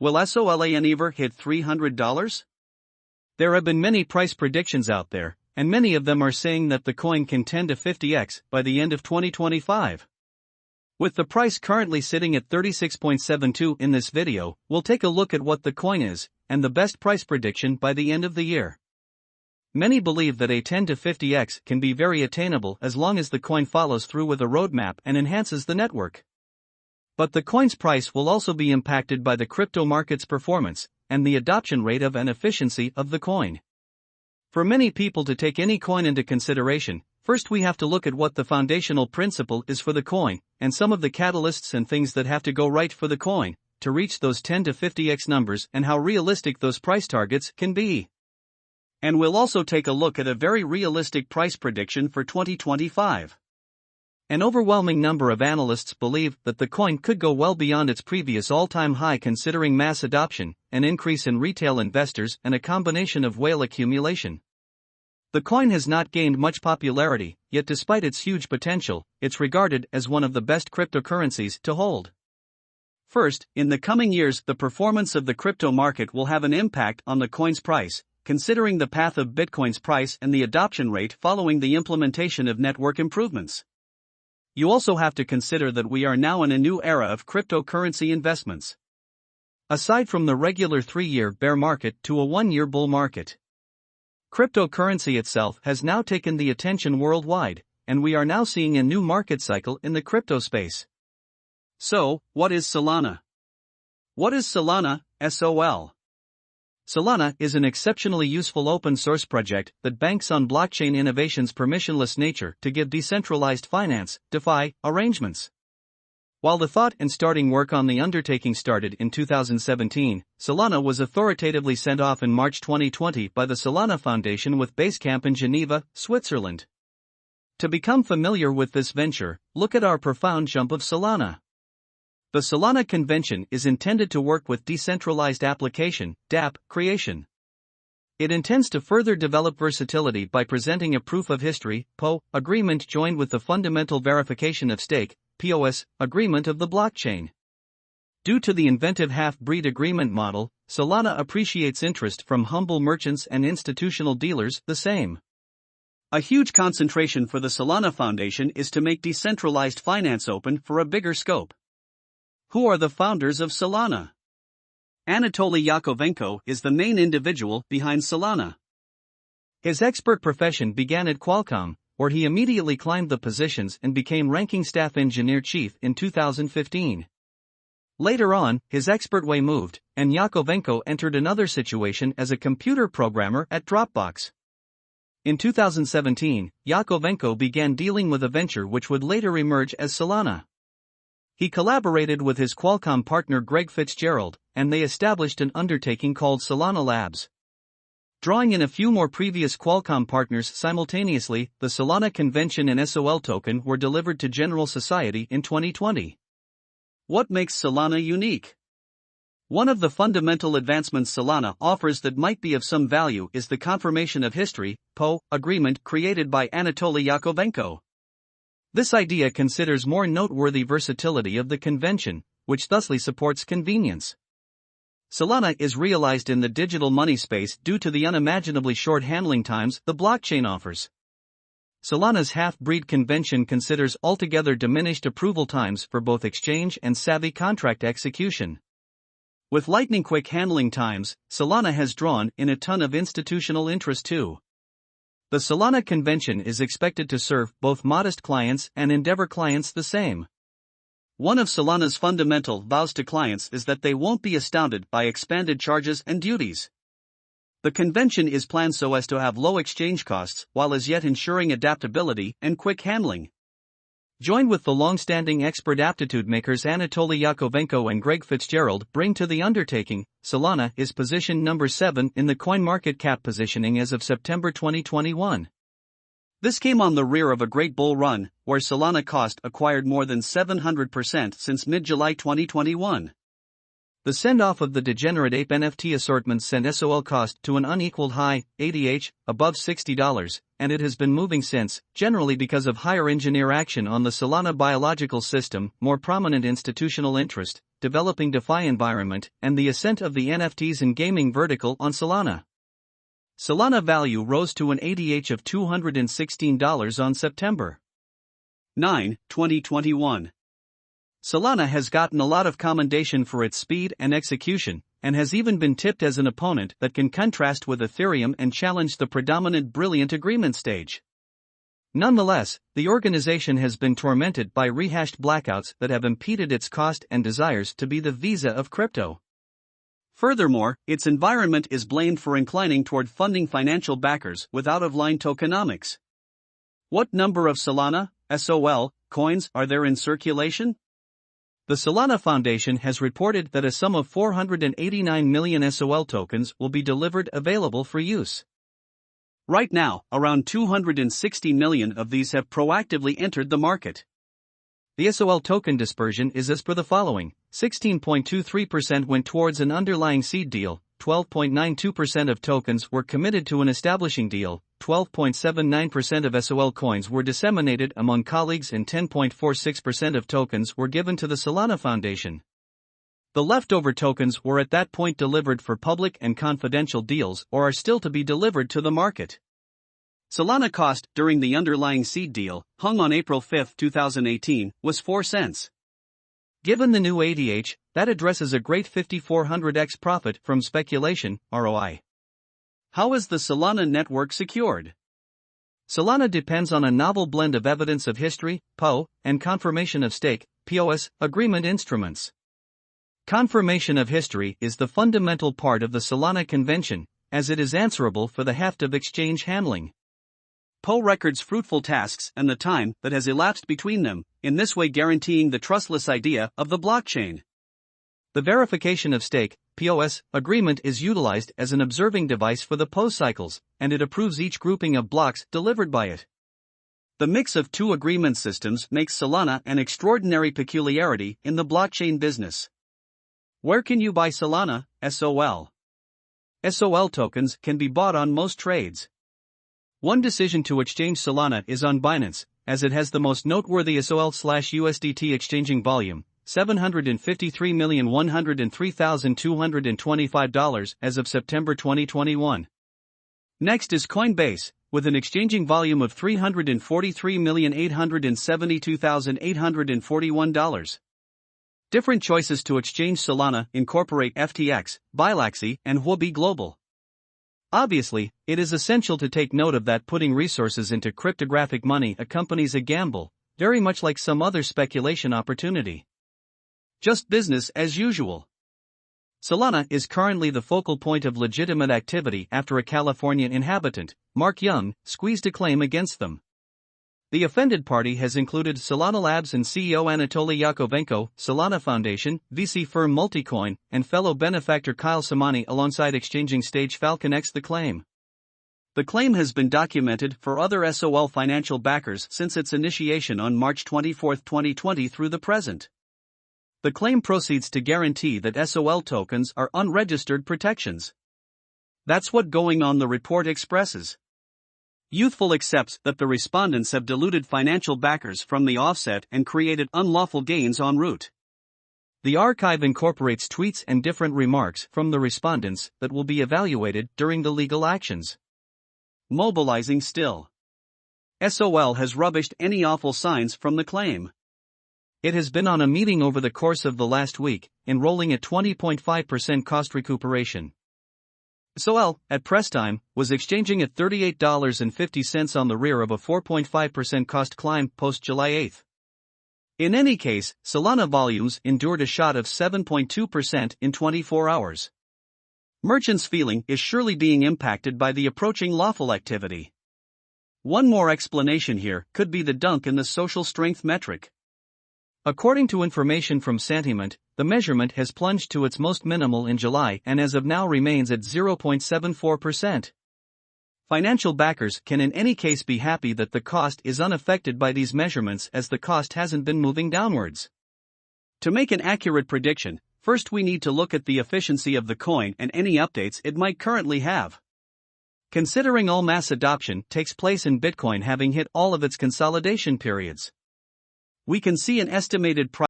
Will SOLANAcrypto hit $300? There have been many price predictions out there, and many of them are saying that the coin can 10 to 50x by the end of 2025. With the price currently sitting at 36.72 in this video, we'll take a look at what the coin is, and the best price prediction by the end of the year. Many believe that a 10 to 50x can be very attainable as long as the coin follows through with a roadmap and enhances the network. But the coin's price will also be impacted by the crypto market's performance, and the adoption rate of and efficiency of the coin. For many people to take any coin into consideration, first we have to look at what the foundational principle is for the coin, and some of the catalysts and things that have to go right for the coin, to reach those 10 to 50x numbers and how realistic those price targets can be. And we'll also take a look at a very realistic price prediction for 2025. An overwhelming number of analysts believe that the coin could go well beyond its previous all-time high considering mass adoption, an increase in retail investors and a combination of whale accumulation. The coin has not gained much popularity, yet despite its huge potential, it's regarded as one of the best cryptocurrencies to hold. First, in the coming years the performance of the crypto market will have an impact on the coin's price, considering the path of Bitcoin's price and the adoption rate following the implementation of network improvements. You also have to consider that we are now in a new era of cryptocurrency investments. Aside from the regular 3-year bear market to a 1-year bull market, cryptocurrency itself has now taken the attention worldwide, and we are now seeing a new market cycle in the crypto space. So, what is Solana? What is Solana, SOL? Solana is an exceptionally useful open-source project that banks on blockchain innovation's permissionless nature to give decentralized finance, DeFi, arrangements. While the thought and starting work on the undertaking started in 2017, Solana was authoritatively sent off in March 2020 by the Solana Foundation with base camp in Geneva, Switzerland. To become familiar with this venture, look at our profound jump of Solana. The Solana Convention is intended to work with decentralized application (dApp) creation. It intends to further develop versatility by presenting a proof of history (PO) agreement joined with the fundamental verification of stake (POS) agreement of the blockchain. Due to the inventive half-breed agreement model, Solana appreciates interest from humble merchants and institutional dealers the same. A huge concentration for the Solana Foundation is to make decentralized finance open for a bigger scope. Who are the founders of Solana? Anatoly Yakovenko is the main individual behind Solana. His expert profession began at Qualcomm, where he immediately climbed the positions and became ranking staff engineer chief in 2015. Later on, his expert way moved, and Yakovenko entered another situation as a computer programmer at Dropbox. In 2017, Yakovenko began dealing with a venture which would later emerge as Solana. He collaborated with his Qualcomm partner Greg Fitzgerald, and they established an undertaking called Solana Labs. Drawing in a few more previous Qualcomm partners simultaneously, the Solana Convention and SOL token were delivered to general society in 2020. What makes Solana unique? One of the fundamental advancements Solana offers that might be of some value is the confirmation of history (PO) agreement created by Anatoly Yakovenko. This idea considers more noteworthy versatility of the convention, which thusly supports convenience. Solana is realized in the digital money space due to the unimaginably short handling times the blockchain offers. Solana's half-breed convention considers altogether diminished approval times for both exchange and savvy contract execution. With lightning-quick handling times, Solana has drawn in a ton of institutional interest too. The Solana Convention is expected to serve both modest clients and endeavor clients the same. One of Solana's fundamental vows to clients is that they won't be astounded by expanded charges and duties. The convention is planned so as to have low exchange costs while as yet ensuring adaptability and quick handling. Joined with the long-standing expert aptitude makers Anatoly Yakovenko and Greg Fitzgerald bring to the undertaking, Solana is positioned number 7 in the CoinMarketCap positioning as of September 2021. This came on the rear of a great bull run, where Solana cost acquired more than 700% since mid-July 2021. The send-off of the degenerate ape NFT assortment sent SOL cost to an unequaled high, ADH, above $60, and it has been moving since, generally because of higher engineer action on the Solana biological system, more prominent institutional interest, developing DeFi environment, and the ascent of the NFTs and gaming vertical on Solana. Solana value rose to an ADH of $216 on September 9, 2021. Solana has gotten a lot of commendation for its speed and execution, and has even been tipped as an opponent that can contrast with Ethereum and challenge the predominant brilliant agreement stage. Nonetheless, the organization has been tormented by rehashed blackouts that have impeded its cost and desires to be the Visa of crypto. Furthermore, its environment is blamed for inclining toward funding financial backers with out-of-line tokenomics. What number of Solana, SOL, coins are there in circulation? The Solana Foundation has reported that a sum of 489 million SOL tokens will be delivered available for use. Right now, around 260 million of these have proactively entered the market. The SOL token dispersion is as per the following: 16.23% went towards an underlying seed deal, 12.92% of tokens were committed to an establishing deal, 12.79% of SOL coins were disseminated among colleagues, and 10.46% of tokens were given to the Solana Foundation. The leftover tokens were at that point delivered for public and confidential deals or are still to be delivered to the market. Solana cost during the underlying seed deal, hung on April 5, 2018, was 4 cents. Given the new ADH, that addresses a great 5400x profit from speculation, ROI. How is the Solana network secured? Solana depends on a novel blend of evidence of history, PO, and confirmation of stake, POS, agreement instruments. Confirmation of history is the fundamental part of the Solana convention, as it is answerable for the heft of exchange handling. PO records fruitful tasks and the time that has elapsed between them, in this way guaranteeing the trustless idea of the blockchain. The verification of stake, POS, agreement is utilized as an observing device for the PO cycles, and it approves each grouping of blocks delivered by it. The mix of two agreement systems makes Solana an extraordinary peculiarity in the blockchain business. Where can you buy Solana, SOL? SOL tokens can be bought on most trades. One decision to exchange Solana is on Binance, as it has the most noteworthy SOL/USDT exchanging volume, $753,103,225 as of September 2021. Next is Coinbase, with an exchanging volume of $343,872,841. Different choices to exchange Solana incorporate FTX, Bilaxy, and Huobi Global. Obviously, it is essential to take note of that putting resources into cryptographic money accompanies a gamble, very much like some other speculation opportunity. Just business as usual. Solana is currently the focal point of legitimate activity after a California inhabitant, Mark Young, squeezed a claim against them. The offended party has included Solana Labs and CEO Anatoly Yakovenko, Solana Foundation, VC firm Multicoin, and fellow benefactor Kyle Samani alongside exchanging stage FalconX. The claim has been documented for other SOL financial backers since its initiation on March 24, 2020 through the present. The claim proceeds to guarantee that SOL tokens are unregistered protections. That's what going on the report expresses. Youthful accepts that the respondents have deluded financial backers from the offset and created unlawful gains en route. The archive incorporates tweets and different remarks from the respondents that will be evaluated during the legal actions. Mobilizing still. SOL has rubbished any awful signs from the claim. It has been on a meeting over the course of the last week, enrolling at 20.5% cost recuperation. SOL, at press time, was exchanging at $38.50 on the rear of a 4.5% cost climb post-July 8. In any case, Solana volumes endured a shot of 7.2% in 24 hours. Merchants' feeling is surely being impacted by the approaching lawful activity. One more explanation here could be the dunk in the social strength metric. According to information from Santiment, the measurement has plunged to its most minimal in July and as of now remains at 0.74%. Financial backers can in any case be happy that the cost is unaffected by these measurements as the cost hasn't been moving downwards. To make an accurate prediction, First, we need to look at the efficiency of the coin and any updates it might currently have. Considering all mass adoption takes place in Bitcoin having hit all of its consolidation periods, we can see an estimated price